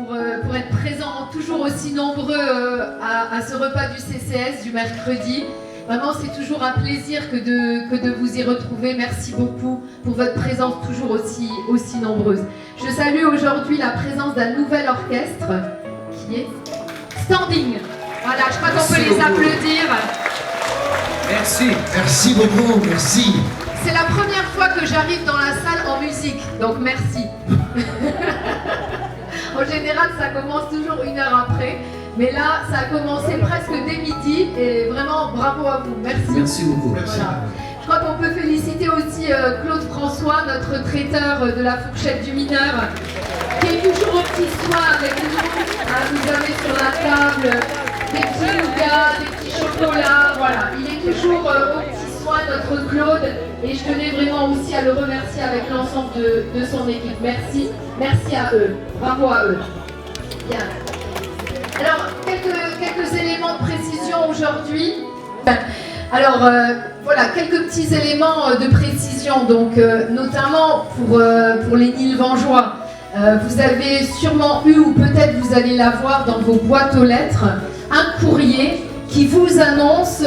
pour être présents toujours aussi nombreux à ce repas du CCS du mercredi. Vraiment, c'est toujours un plaisir que de vous y retrouver. Merci beaucoup pour votre présence toujours aussi nombreuse. Je salue aujourd'hui la présence d'un nouvel orchestre qui est Standing. Voilà, je crois qu'on peut les applaudir. Merci. Merci beaucoup, merci. C'est la première fois que j'arrive dans la salle en musique, donc merci. En général, ça commence toujours 1 heure après. Mais là, ça a commencé presque dès midi et vraiment bravo à vous. Merci. Merci beaucoup. Voilà. Je crois qu'on peut féliciter aussi Claude François, notre traiteur de la fourchette du mineur, qui est toujours au petit soin avec nous. Vous avez sur la table des petits nougats, des petits chocolats. Voilà, il est toujours au petit soin, notre Claude. Et je tenais vraiment aussi à le remercier avec l'ensemble de son équipe. Merci. Merci à eux. Bravo à eux. Bien. Alors, quelques éléments de précision aujourd'hui. Alors, voilà, quelques petits éléments de précision, donc notamment pour les Nilvangeois. Vous avez sûrement eu, ou peut-être vous allez l'avoir dans vos boîtes aux lettres, un courrier qui vous annonce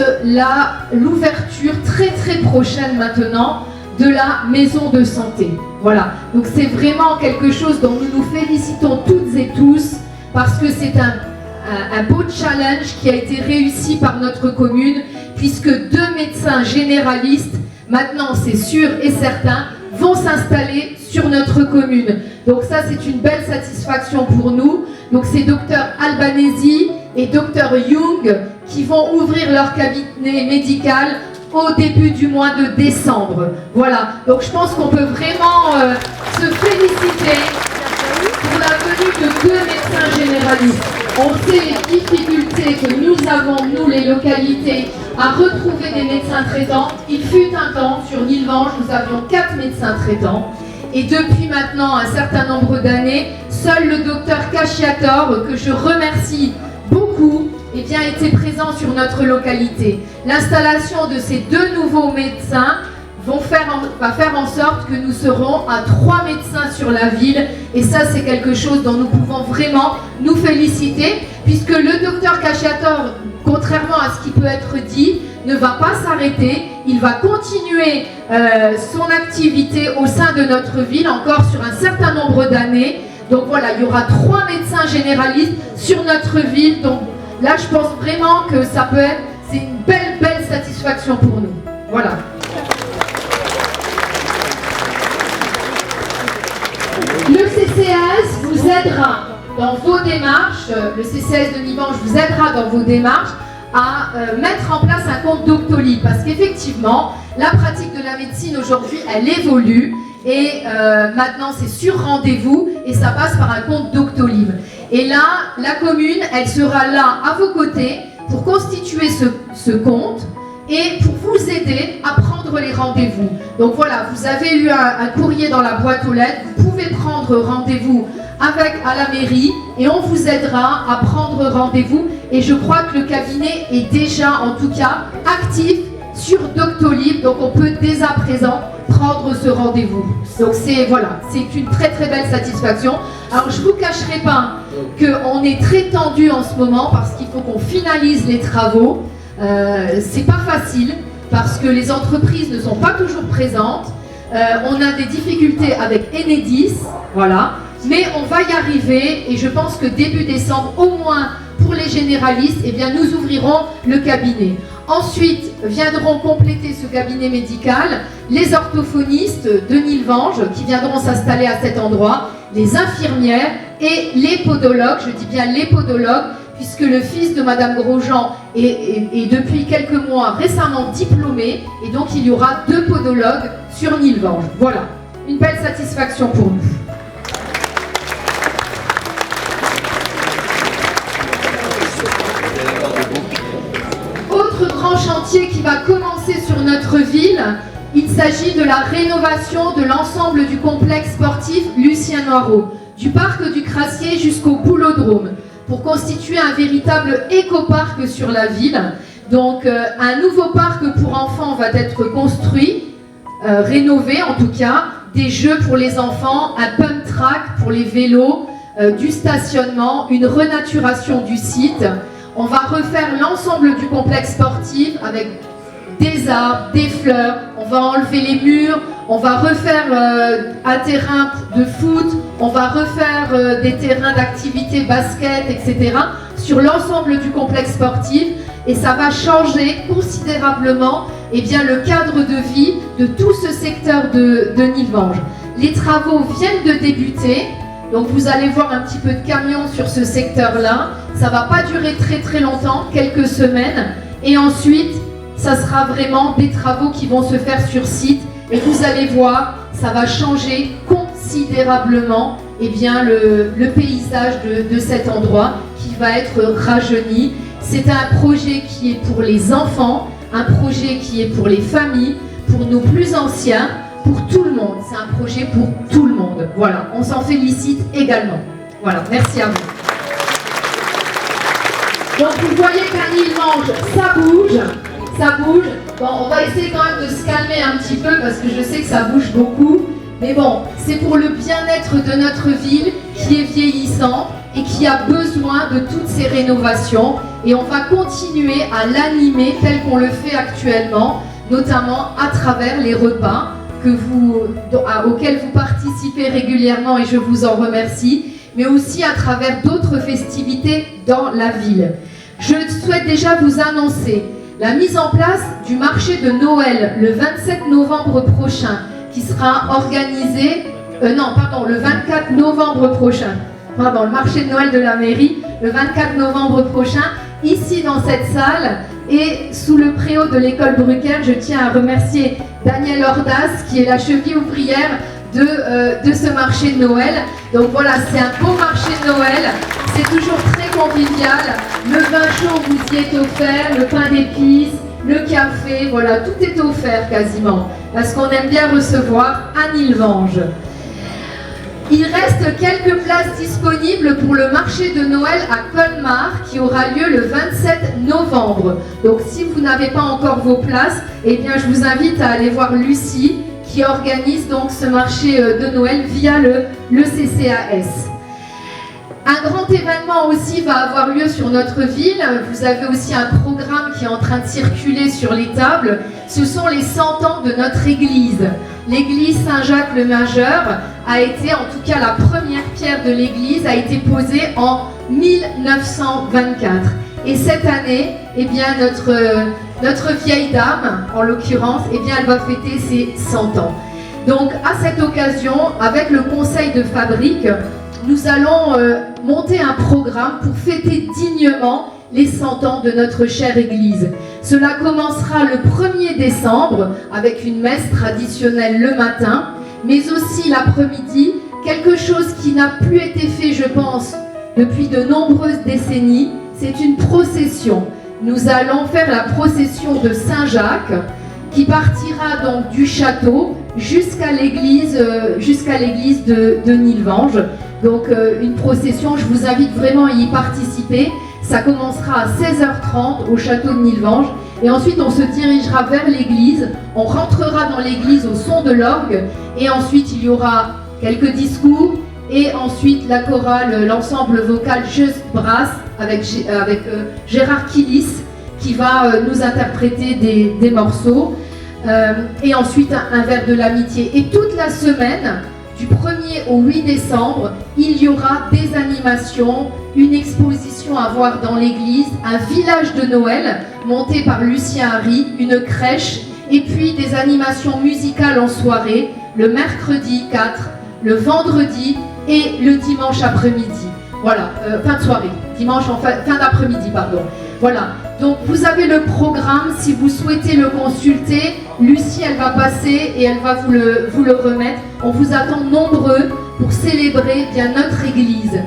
l'ouverture très très prochaine maintenant de la maison de santé. Voilà, donc c'est vraiment quelque chose dont nous nous félicitons toutes et tous, parce que c'est un beau challenge qui a été réussi par notre commune, puisque 2 médecins généralistes, maintenant c'est sûr et certain, vont s'installer sur notre commune. Donc ça, c'est une belle satisfaction pour nous. Donc c'est Dr Albanesi et Dr Young qui vont ouvrir leur cabinet médical au début du mois de décembre. Voilà, donc je pense qu'on peut vraiment se féliciter pour la venue de 2 médecins généralistes. On sait les difficultés que nous avons, nous les localités, à retrouver des médecins traitants. Il fut un temps, sur Nilvange, nous avions 4 médecins traitants. Et depuis maintenant un certain nombre d'années, seul le docteur Cachiator, que je remercie beaucoup, eh bien, était présent sur notre localité. L'installation de ces 2 nouveaux médecins va faire en sorte que nous serons à 3 médecins sur la ville, et ça c'est quelque chose dont nous pouvons vraiment nous féliciter, puisque le docteur Cachiator, contrairement à ce qui peut être dit, ne va pas s'arrêter, il va continuer son activité au sein de notre ville encore sur un certain nombre d'années. Donc voilà, il y aura 3 médecins généralistes sur notre ville, donc là je pense vraiment que ça peut être, c'est une belle satisfaction pour nous. Voilà. Le CCS vous aidera dans vos démarches, le CCS de Nilvange vous aidera dans vos démarches à mettre en place un compte Doctolib, parce qu'effectivement, la pratique de la médecine aujourd'hui, elle évolue, et maintenant c'est sur rendez-vous, et ça passe par un compte Doctolib. Et là, la commune, elle sera là à vos côtés pour constituer ce compte, et pour vous aider à prendre les rendez-vous. Donc voilà, vous avez eu un courrier dans la boîte aux lettres, vous pouvez prendre rendez-vous à la mairie et on vous aidera à prendre rendez-vous. Et je crois que le cabinet est déjà, en tout cas, actif sur Doctolib, donc on peut dès à présent prendre ce rendez-vous. Donc voilà, c'est une très belle satisfaction. Alors je ne vous cacherai pas qu'on est très tendu en ce moment parce qu'il faut qu'on finalise les travaux. C'est pas facile parce que les entreprises ne sont pas toujours présentes. On a des difficultés avec Enedis, voilà. Mais on va y arriver et je pense que début décembre, au moins pour les généralistes, eh bien nous ouvrirons le cabinet. Ensuite viendront compléter ce cabinet médical les orthophonistes de Nilvange qui viendront s'installer à cet endroit, les infirmières et les podologues, je dis bien les podologues, puisque le fils de Madame Grosjean est depuis quelques mois récemment diplômé, et donc il y aura 2 podologues sur Nilvange. Voilà, une belle satisfaction pour nous. Autre grand chantier qui va commencer sur notre ville, il s'agit de la rénovation de l'ensemble du complexe sportif Lucien Noiraud, du parc du Crassier jusqu'au Boulodrome, pour constituer un véritable éco-parc sur la ville. Donc un nouveau parc pour enfants va être construit, rénové en tout cas, des jeux pour les enfants, un pump track pour les vélos, du stationnement, une renaturation du site. On va refaire l'ensemble du complexe sportif avec des arbres, des fleurs, on va enlever les murs, on va refaire un terrain de foot, on va refaire des terrains d'activité basket, etc. sur l'ensemble du complexe sportif et ça va changer considérablement le cadre de vie de tout ce secteur de Nilvange. Les travaux viennent de débuter, donc vous allez voir un petit peu de camions sur ce secteur-là. Ça ne va pas durer très longtemps, quelques semaines, et ensuite ça sera vraiment des travaux qui vont se faire sur site et vous allez voir, ça va changer considérablement le paysage de cet endroit qui va être rajeuni. C'est un projet qui est pour les enfants, un projet qui est pour les familles, pour nos plus anciens, pour tout le monde. C'est un projet pour tout le monde. Voilà, on s'en félicite également. Voilà, merci à vous. Donc vous voyez qu'à Nilvange, ça bouge. Ça bouge. Bon, on va essayer quand même de se calmer un petit peu parce que je sais que ça bouge beaucoup. Mais bon, c'est pour le bien-être de notre ville qui est vieillissante et qui a besoin de toutes ces rénovations. Et on va continuer à l'animer tel qu'on le fait actuellement, notamment à travers les repas auxquels vous participez régulièrement et je vous en remercie, mais aussi à travers d'autres festivités dans la ville. Je souhaite déjà vous annoncer la mise en place du marché de Noël le 27 novembre prochain, qui sera organisé, le 24 novembre prochain, le marché de Noël de la mairie, le 24 novembre prochain, ici dans cette salle, et sous le préau de l'école Brucker. Je tiens à remercier Daniel Ordas, qui est la cheville ouvrière de ce marché de Noël. Donc voilà, c'est un beau marché de Noël. C'est toujours très convivial. Le vin chaud vous y est offert, le pain d'épices, le café, voilà, tout est offert quasiment. Parce qu'on aime bien recevoir à Nilvange. Il reste quelques places disponibles pour le marché de Noël à Colmar qui aura lieu le 27 novembre. Donc si vous n'avez pas encore vos places, eh bien je vous invite à aller voir Lucie qui organise donc ce marché de Noël via le CCAS. Un grand événement aussi va avoir lieu sur notre ville. Vous avez aussi un programme qui est en train de circuler sur les tables. Ce sont les 100 ans de notre église. L'église Saint-Jacques-le-Majeur a été, en tout cas la première pierre de l'église, a été posée en 1924. Et cette année, eh bien, notre vieille dame, en l'occurrence, eh bien, elle va fêter ses 100 ans. Donc, à cette occasion, avec le conseil de fabrique, nous allons monter un programme pour fêter dignement les 100 ans de notre chère église. Cela commencera le 1er décembre avec une messe traditionnelle le matin, mais aussi l'après-midi, quelque chose qui n'a plus été fait, je pense, depuis de nombreuses décennies, c'est une procession. Nous allons faire la procession de Saint-Jacques qui partira donc du château jusqu'à l'église de Nilvange. Donc une procession, je vous invite vraiment à y participer. Ça commencera à 16h30 au château de Nilvange et ensuite on se dirigera vers l'église. On rentrera dans l'église au son de l'orgue et ensuite il y aura quelques discours et ensuite la chorale, l'ensemble vocal Just Brass avec Gérard Kilis qui va nous interpréter des morceaux et ensuite un verre de l'amitié. Et toute la semaine, du 1er au 8 décembre, il y aura des animations, une exposition à voir dans l'église, un village de Noël monté par Lucien Harry, une crèche, et puis des animations musicales en soirée, le mercredi 4, le vendredi et le dimanche après-midi. Voilà, fin de soirée, dimanche fin d'après-midi, pardon. Voilà, donc vous avez le programme, si vous souhaitez le consulter, Lucie elle va passer et elle va vous le remettre. On vous attend nombreux pour célébrer bien notre église.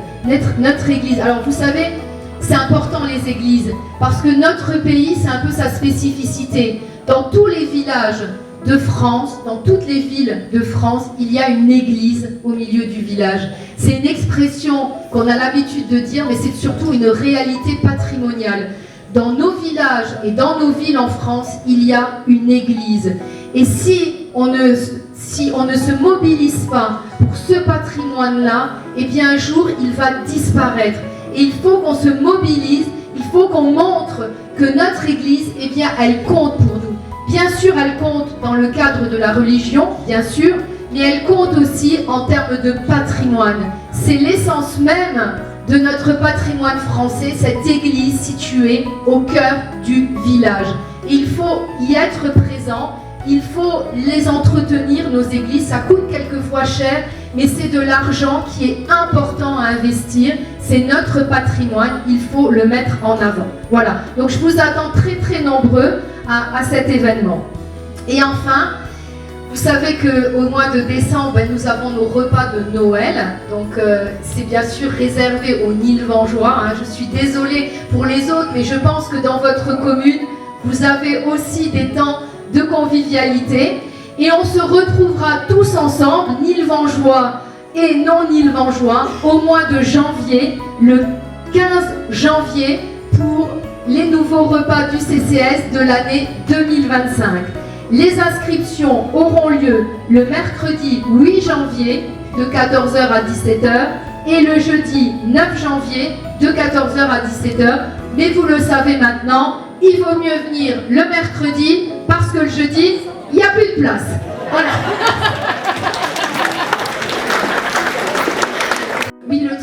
Notre église. Alors vous savez, c'est important les églises, parce que notre pays, c'est un peu sa spécificité. Dans tous les villages de France, dans toutes les villes de France, il y a une église au milieu du village. C'est une expression qu'on a l'habitude de dire, mais c'est surtout une réalité patrimoniale. Dans nos villages et dans nos villes en France, il y a une église. Et si on ne se mobilise pas pour ce patrimoine-là, eh bien un jour il va disparaître. Et il faut qu'on se mobilise, il faut qu'on montre que notre Église, eh bien elle compte pour nous. Bien sûr, elle compte dans le cadre de la religion, bien sûr, mais elle compte aussi en termes de patrimoine. C'est l'essence même de notre patrimoine français, cette église située au cœur du village. Il faut y être présent, il faut les entretenir, nos églises. Ça coûte quelquefois cher, mais c'est de l'argent qui est important à investir. C'est notre patrimoine, il faut le mettre en avant. Voilà, donc je vous attends très très nombreux à cet événement. Et enfin, vous savez qu'au mois de décembre, nous avons nos repas de Noël. Donc c'est bien sûr réservé aux Nilvangeois. Je suis désolée pour les autres, mais je pense que dans votre commune, vous avez aussi des temps de convivialité. Et on se retrouvera tous ensemble, Nilvangeois et non Nilvangeois, au mois de janvier, le 15 janvier, pour les nouveaux repas du CCS de l'année 2025. Les inscriptions auront lieu le mercredi 8 janvier de 14h à 17h et le jeudi 9 janvier de 14h à 17h. Mais vous le savez maintenant, il vaut mieux venir le mercredi parce que le jeudi, il n'y a plus de place. Voilà. Oui, le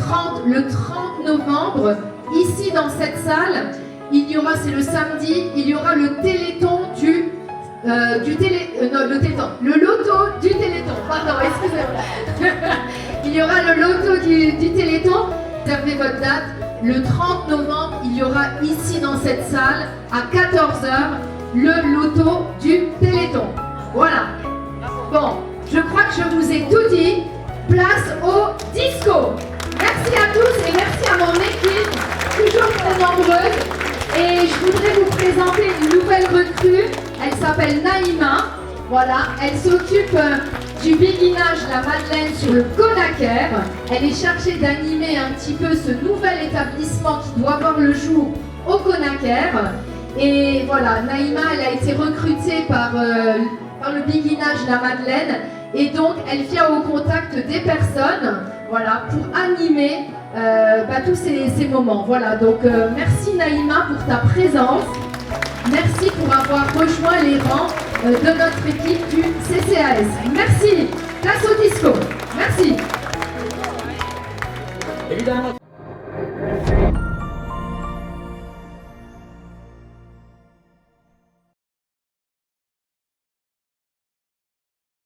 30 novembre, ici dans cette salle, il y aura, c'est le samedi, il y aura le téléthon le loto du téléthon. Pardon, excusez-moi. Il y aura le loto du téléthon. Réservez votre date. Le 30 novembre, il y aura ici dans cette salle, à 14h, le loto du téléthon. Voilà. Bon, je crois que je vous ai tout dit. Place au disco. Merci à tous et merci à mon équipe, toujours très nombreuse. Et je voudrais vous présenter une nouvelle recrue. Elle s'appelle Naïma. Voilà, elle s'occupe du béguinage La Madeleine sur le Conacaire. Elle est chargée d'animer un petit peu ce nouvel établissement qui doit voir le jour au Conacaire. Et voilà, Naïma, elle a été recrutée par le béguinage La Madeleine. Et donc, elle vient au contact des personnes, voilà, pour animer tous ces moments. Voilà, donc merci Naïma pour ta présence. Merci pour avoir rejoint les rangs de notre équipe du CCAS. Merci. Place au disco. Merci. Évidemment.